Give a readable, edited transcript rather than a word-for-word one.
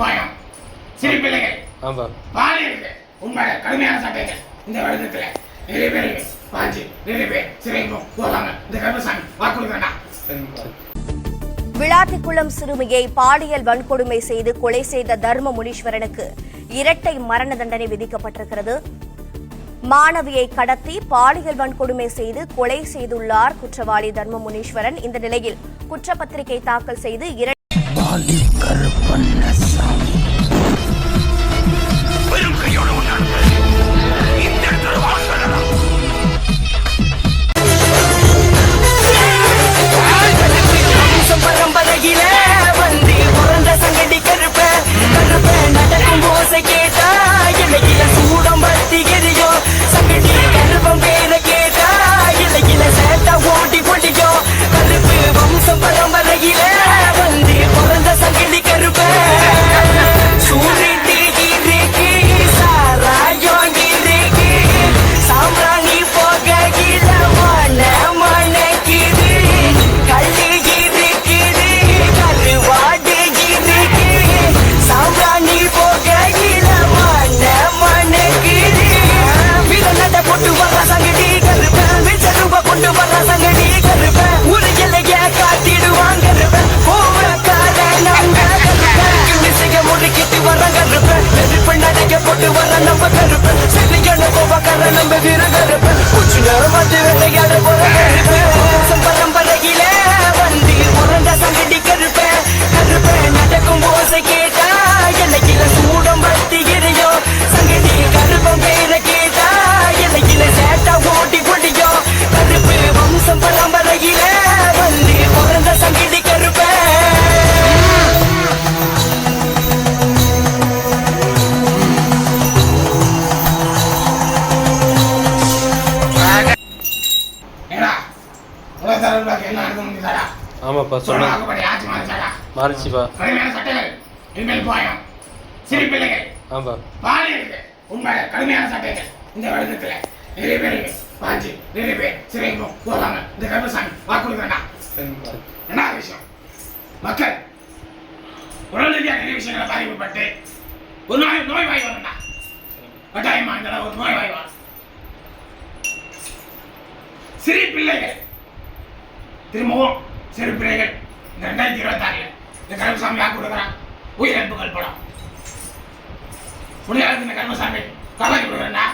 பாயம் சிறு பிள்ளைகள் பாலியலுக்கு உண்மை கடுமையான சட்டங்கள் இந்த வருடத்துல நிறைய பேர் பாஞ்சு நிறைய பேர் சிறைக்கும் போவாங்க. இந்த கருமசாமி வாக்குறுதினா விளாத்திக்குளம் சிறுமியை பாலியல் வன்கொடுமை செய்து கொலை செய்த தர்ம முனீஸ்வரனுக்கு இரட்டை மரண தண்டனை விதிக்கப்பட்டிருக்கிறது. மாணவியை கடத்தி பாலியல் வன்கொடுமை செய்து கொலை செய்துள்ளார் குற்றவாளி தர்ம முனீஸ்வரன். இந்த நிலையில் குற்றப்பத்திரிகை தாக்கல் செய்து ஆமாப்பா சொன்ன மாறிச்சுப்பா கடுமையான சட்டங்கள் இனிமேல் பாயம் சிறு பிள்ளைகள் பாலியலுக்கு உண்மை கடுமையான சட்டங்கள் இந்த வருடத்துல நிறைய பேர் பாஞ்சு நிறைய பேர் சிறைக்கும் போவாங்க. இந்த கருமசாமி வாக்குறுதினா என்ன விஷயம்? மக்கள் உடல் ரீதியாக நிறைய விஷயங்களை பாதிக்கப்பட்டு ஒரு நோய் வாய் வரா கட்டாயமா இந்த ஒரு நோய் வாய் வரும். சிறு பிள்ளைகள் திரும்பவும் சிறு பிள்ளைகள் இந்த 2026 இந்த கருமசாமி வாக்குறுதிறான் உயிரிழப்புகள் படம் முடியாது. இந்த கருமசாமி கவலை கொடுக்குறேன்னா